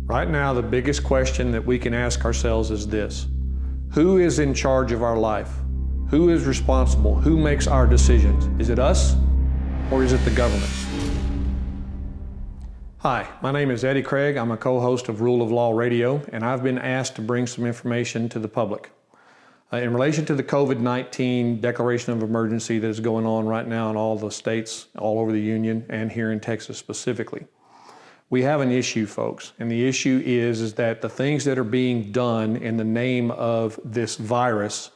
Right now, the biggest question that we can ask ourselves is this: who is in charge of our life? Who is responsible? Who makes our decisions? Is it us or is it the government? Hi, my name is Eddie Craig. I'm a co-host of Rule of Law Radio, and I've been asked to bring some information to the public. In relation to the COVID-19 declaration of emergency that is going on right now in all the states, all over the union, and here in Texas specifically. We have an issue, folks, and the issue is that the things that are being done in the name of this virus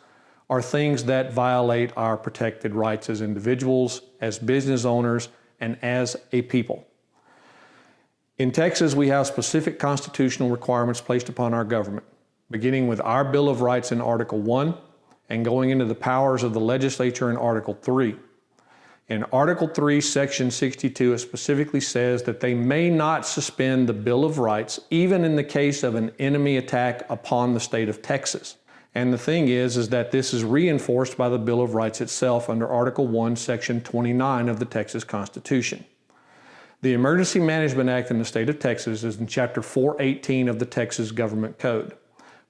are things that violate our protected rights as individuals, as business owners, and as a people. In Texas, we have specific constitutional requirements placed upon our government, beginning with our Bill of Rights in Article 1 and going into the powers of the legislature in Article 3. In Article 3, Section 62, it specifically says that they may not suspend the Bill of Rights, even in the case of an enemy attack upon the state of Texas. And the thing is that this is reinforced by the Bill of Rights itself under Article 1, Section 29 of the Texas Constitution. The Emergency Management Act in the state of Texas is in Chapter 418 of the Texas Government Code.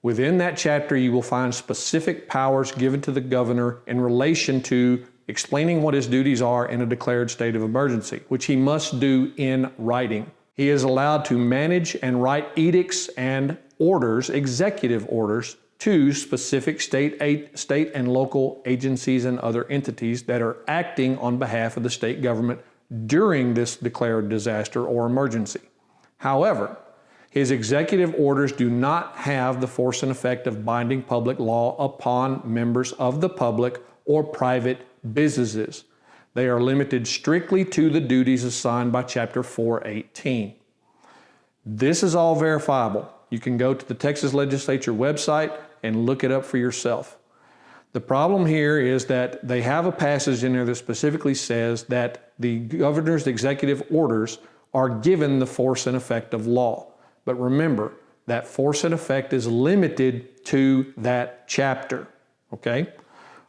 Within that chapter, you will find specific powers given to the governor in relation to explaining what his duties are in a declared state of emergency, which he must do in writing. He is allowed to manage and write edicts and orders, executive orders, to specific state and local agencies and other entities that are acting on behalf of the state government during this declared disaster or emergency. However, his executive orders do not have the force and effect of binding public law upon members of the public or private businesses. They are limited strictly to the duties assigned by Chapter 418. This is all verifiable. You can go to the Texas Legislature website and look it up for yourself. The problem here is that they have a passage in there that specifically says that the governor's executive orders are given the force and effect of law. But remember, that force and effect is limited to that chapter, okay?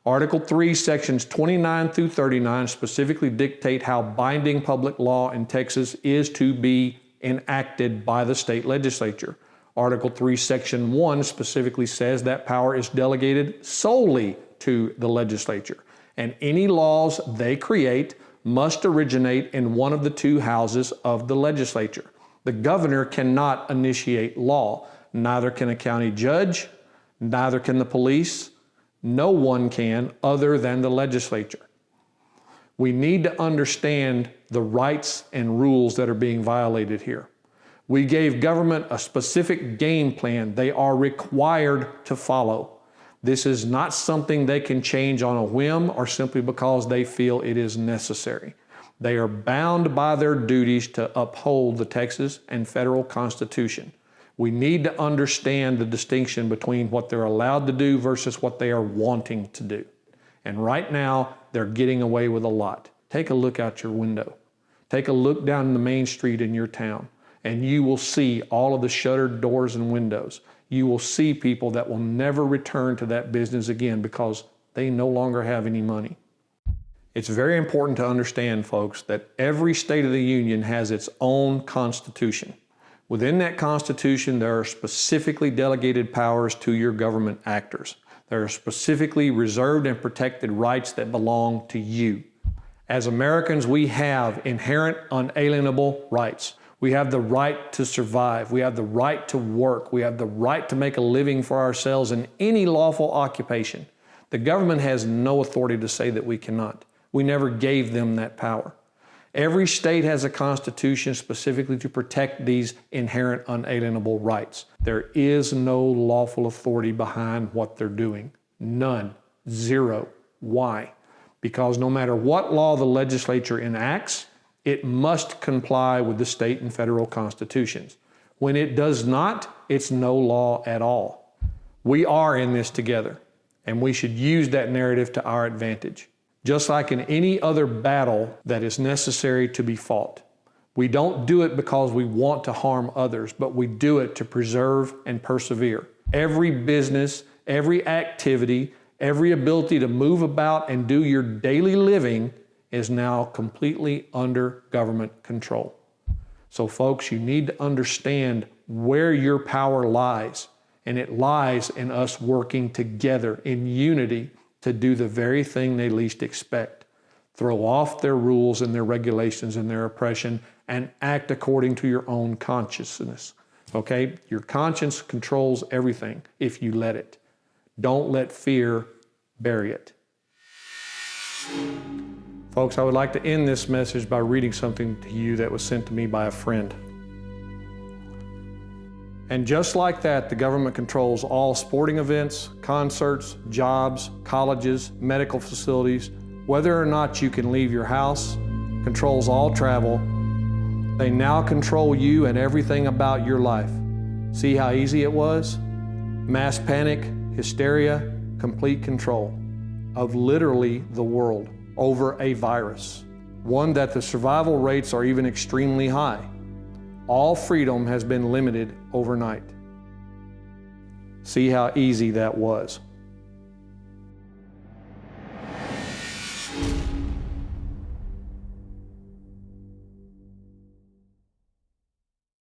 Article 3, Sections 29 through 39 specifically dictate how binding public law in Texas is to be enacted by the state legislature. Article 3, Section 1 specifically says that power is delegated solely to the legislature, and any laws they create must originate in one of the two houses of the legislature. The governor cannot initiate law. Neither can a county judge, neither can the police. No one can other than the legislature. We need to understand the rights and rules that are being violated here. We gave government a specific game plan they are required to follow. This is not something they can change on a whim or simply because they feel it is necessary. They are bound by their duties to uphold the Texas and federal Constitution. We need to understand the distinction between what they're allowed to do versus what they are wanting to do. And right now, they're getting away with a lot. Take a look out your window. Take a look down the main street in your town, and you will see all of the shuttered doors and windows. You will see people that will never return to that business again because they no longer have any money. It's very important to understand, folks, that every state of the union has its own constitution. Within that constitution, there are specifically delegated powers to your government actors. There are specifically reserved and protected rights that belong to you. As Americans, we have inherent unalienable rights. We have the right to survive. We have the right to work. We have the right to make a living for ourselves in any lawful occupation. The government has no authority to say that we cannot. We never gave them that power. Every state has a constitution specifically to protect these inherent unalienable rights. There is no lawful authority behind what they're doing. None. Zero. Why? Because no matter what law the legislature enacts, it must comply with the state and federal constitutions. When it does not, it's no law at all. We are in this together, and we should use that narrative to our advantage. Just like in any other battle that is necessary to be fought. We don't do it because we want to harm others, but we do it to preserve and persevere. Every business, every activity, every ability to move about and do your daily living is now completely under government control. So folks, you need to understand where your power lies. And it lies in us working together in unity to do the very thing they least expect. Throw off their rules and their regulations and their oppression and act according to your own consciousness. Okay? Your conscience controls everything if you let it. Don't let fear bury it. Folks, I would like to end this message by reading something to you that was sent to me by a friend. And just like that, the government controls all sporting events, concerts, jobs, colleges, medical facilities, whether or not you can leave your house, controls all travel. They now control you and everything about your life. See how easy it was? Mass panic, hysteria, complete control of literally the world over a virus, one that the survival rates are even extremely high. All freedom has been limited overnight. See how easy that was.